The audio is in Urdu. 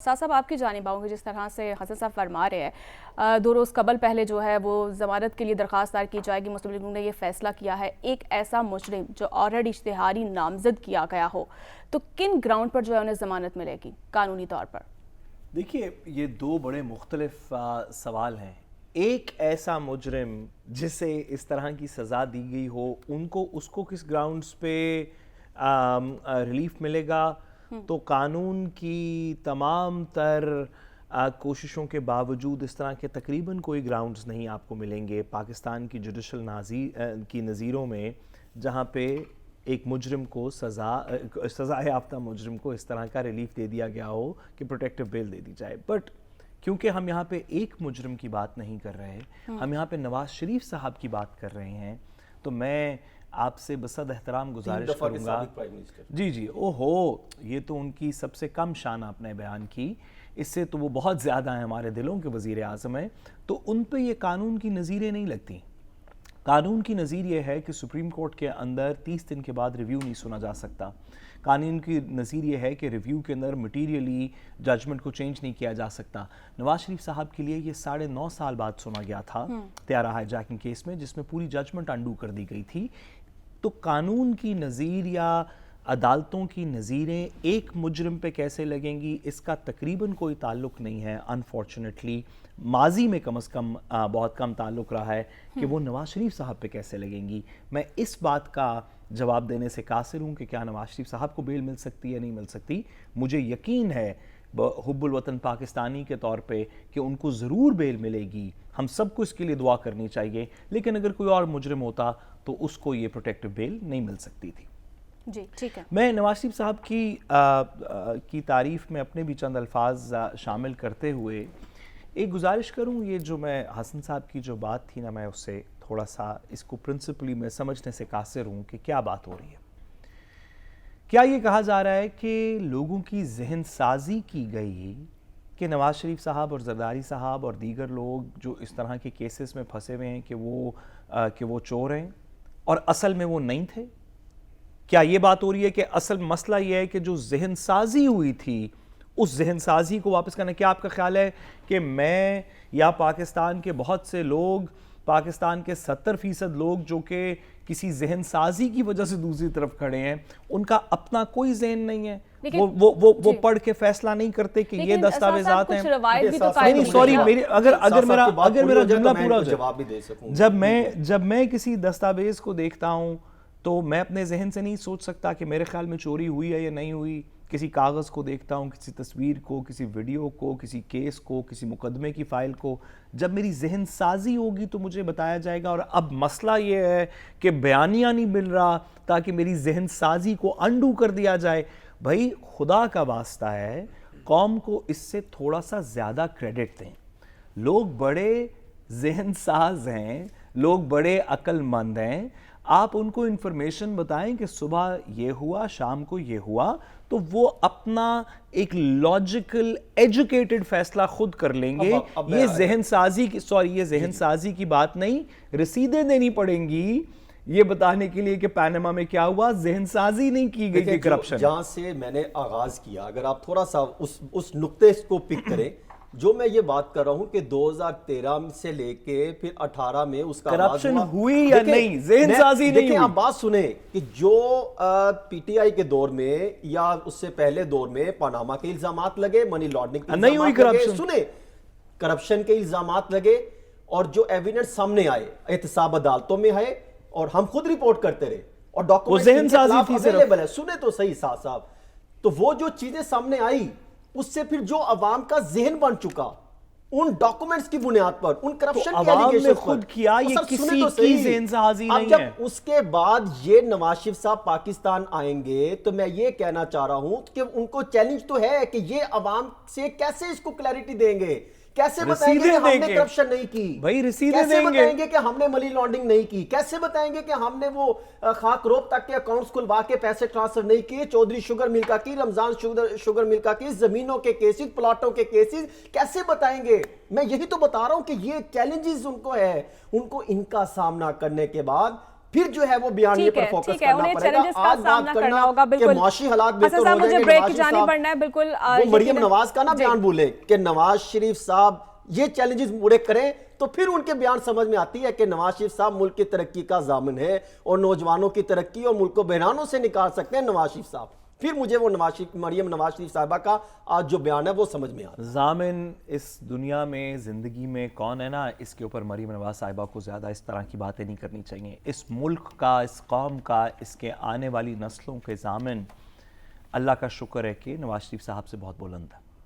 صاحب آپ کی جانب آؤں گے، جس طرح سے حسن صاحب فرما رہے ہیں 2 روز قبل پہلے جو ہے وہ ضمانت کے لیے درخواست دائر کی جائے گی۔ مسلم لیگ نے یہ فیصلہ کیا ہے ایک ایسا مجرم جو آلریڈی اشتہاری نامزد کیا گیا ہو تو کن گراؤنڈ پر جو ہے انہیں ضمانت ملے گی قانونی طور پر؟ دیکھیے یہ 2 بڑے مختلف سوال ہیں۔ ایک ایسا مجرم جسے اس طرح کی سزا دی گئی ہو اس کو کس گراؤنڈز پہ ریلیف ملے گا؟ تو قانون کی تمام تر کوششوں کے باوجود اس طرح کے تقریباً کوئی گراؤنڈز نہیں آپ کو ملیں گے پاکستان کی جوڈیشل کی نظیروں میں جہاں پہ ایک مجرم کو سزا یافتہ مجرم کو اس طرح کا ریلیف دے دیا گیا ہو کہ پروٹیکٹیو بیل دے دی جائے۔ بٹ کیونکہ ہم یہاں پہ ایک مجرم کی بات نہیں کر رہے، ہم یہاں پہ نواز شریف صاحب کی بات کر رہے ہیں، تو میں آپ سے بصد احترام گزارش کروں گا جی یہ تو ان کی سب سے کم شان آپ نے بیان کی، اس سے تو وہ بہت زیادہ ہیں، ہمارے دلوں کے وزیر اعظم ہیں، تو ان پہ یہ قانون کی نظیریں نہیں لگتی۔ قانون کی نظیر یہ ہے کہ سپریم کورٹ کے اندر 30 دن کے بعد ریویو نہیں سنا جا سکتا۔ قانون کی نظیر یہ ہے کہ ریویو کے اندر مٹیریلی ججمنٹ کو چینج نہیں کیا جا سکتا۔ نواز شریف صاحب کے لیے یہ 9.5 سال بعد سنا گیا تھا طیارہ ہائی جیکنگ کیس میں، جس میں پوری ججمنٹ انڈو کر دی گئی تھی۔ تو قانون کی نظیر یا عدالتوں کی نظیریں ایک مجرم پہ کیسے لگیں گی اس کا تقریباً کوئی تعلق نہیں ہے۔ انفارچونیٹلی ماضی میں کم از کم بہت کم تعلق رہا ہے کہ وہ نواز شریف صاحب پہ کیسے لگیں گی۔ میں اس بات کا جواب دینے سے قاصر ہوں کہ کیا نواز شریف صاحب کو بیل مل سکتی ہے نہیں مل سکتی۔ مجھے یقین ہے حب الوطن پاکستانی کے طور پہ کہ ان کو ضرور بیل ملے گی، ہم سب کو اس کے لیے دعا کرنی چاہیے، لیکن اگر کوئی اور مجرم ہوتا تو اس کو یہ پروٹیکٹیو بیل نہیں مل سکتی تھی۔ جی ٹھیک ہے، میں نواز شریف صاحب کی تعریف میں اپنے بھی چند الفاظ شامل کرتے ہوئے ایک گزارش کروں، یہ جو میں حسن صاحب کی جو بات تھی نا، میں اس سے تھوڑا سا اس کو پرنسپلی میں سمجھنے سے قاصر ہوں کہ کیا بات ہو رہی ہے۔ کیا یہ کہا جا رہا ہے کہ لوگوں کی ذہن سازی کی گئی کہ نواز شریف صاحب اور زرداری صاحب اور دیگر لوگ جو اس طرح کے کیسز میں پھنسے ہوئے ہیں کہ وہ چور ہیں اور اصل میں وہ نہیں تھے؟ کیا یہ بات ہو رہی ہے کہ اصل مسئلہ یہ ہے کہ جو ذہن سازی ہوئی تھی اس ذہن سازی کو واپس کرنا؟ کیا آپ کا خیال ہے کہ میں یا پاکستان کے بہت سے لوگ، پاکستان کے 70% لوگ جو کہ کسی ذہن سازی کی وجہ سے دوسری طرف کھڑے ہیں، ان کا اپنا کوئی ذہن نہیں ہے؟ وہ پڑھ کے فیصلہ نہیں کرتے کہ یہ دستاویزات ہیں؟ نہیں سوری، اگر میرا جملہ پورا ہو جائے، جب میں کسی دستاویز کو دیکھتا ہوں تو میں اپنے ذہن سے نہیں سوچ سکتا کہ میرے خیال میں چوری ہوئی ہے یا نہیں ہوئی۔ کسی کاغذ کو دیکھتا ہوں، کسی تصویر کو، کسی ویڈیو کو، کسی کیس کو، کسی مقدمے کی فائل کو، جب میری ذہن سازی ہوگی تو مجھے بتایا جائے گا۔ اور اب مسئلہ یہ ہے کہ بیانیہ نہیں مل رہا تاکہ میری ذہن سازی کو انڈو کر دیا جائے۔ بھائی خدا کا واسطہ ہے، قوم کو اس سے تھوڑا سا زیادہ کریڈٹ دیں۔ لوگ بڑے ذہن ساز ہیں، لوگ بڑے عقل مند ہیں، آپ ان کو انفارمیشن بتائیں کہ صبح یہ ہوا، شام کو یہ ہوا، تو وہ اپنا ایک لاجیکل ایجوکیٹڈ فیصلہ خود کر لیں گے۔ یہ ذہن سازی کی بات نہیں، رسیدیں دینی پڑیں گی یہ بتانے کے لیے کہ پاناما میں کیا ہوا، ذہن سازی نہیں کی گئی کہ کرپشن۔ جہاں سے میں نے آغاز کیا، اگر آپ تھوڑا سا اس نقطے کو پک کریں، جو میں یہ بات کر رہا ہوں کہ 2013 سے لے کے پھر 18 میں اس کا کرپشن ہوئی یا نہیں، ذہن سازی نہیں ہوئی۔ آپ بات سنیں کہ جو پی ٹی آئی کے دور میں یا اس سے پہلے دور میں پاناما کے الزامات لگے، منی لانڈرنگ کے الزامات لگے، سنیں کرپشن کے الزامات لگے، اور جو ایویڈنس سامنے آئے احتساب عدالتوں میں ہے اور ہم خود رپورٹ کرتے رہے اور ڈاکومنٹ اویلیبل ہے، سنیں تو صحیح صاحب، تو وہ جو چیزیں سامنے آئی اس سے پھر جو عوام کا ذہن بن چکا ان ڈاکومنٹس کی بنیاد پر، ان کرپشن کے ایلیگیشنز خود کیا، یہ کسی کی ذہن سازی نہیں ہے۔ اب اس کے بعد یہ نواز شریف صاحب پاکستان آئیں گے تو میں یہ کہنا چاہ رہا ہوں کہ ان کو چیلنج تو ہے کہ یہ عوام سے کیسے اس کو کلیئرٹی دیں گے، کیسے بتائیں گے کہ ہم نے کرپشن نہیں کی، کیسے بتائیں گے کہ ہم نے منی لانڈرنگ نہیں کی، کیسے بتائیں گے کہ ہم نے وہ خاک روب تک کے اکاؤنٹس کھلوا کے پیسے ٹرانسفر نہیں کیے، چودھری شوگر مل کا کی، رمضان شوگر مل کا کی، زمینوں کے کیسز، پلاٹوں کے کیسز کیسے بتائیں گے؟ میں یہی تو بتا رہا ہوں کہ یہ چیلنجز ان کو ہے، ان کو ان کا سامنا کرنے کے بعد پھر جو ہے وہ بیانیے پر فوکس کرنا پڑے گا. آج بات کرنا کہ معاشی حالات بہتر ہو جائیں گے, وہ مریم نواز کا نہ بیان بھولیں کہ نواز شریف صاحب یہ چیلنجز پورے کریں, تو پھر ان کے بیان سمجھ میں آتی ہے کہ نواز شریف صاحب ملک کی ترقی کا ضامن ہے اور نوجوانوں کی ترقی اور ملک کو بحرانوں سے نکال سکتے ہیں نواز شریف صاحب. پھر مجھے وہ مریم نواز شریف صاحبہ کا آج جو بیان ہے وہ سمجھ میں آتا ہے. ضامن اس دنیا میں زندگی میں کون ہے نا, اس کے اوپر مریم نواز صاحبہ کو زیادہ اس طرح کی باتیں نہیں کرنی چاہیے. اس ملک کا, اس قوم کا, اس کے آنے والی نسلوں کے ضامن اللہ کا شکر ہے کہ نواز شریف صاحب سے بہت بلند ہے.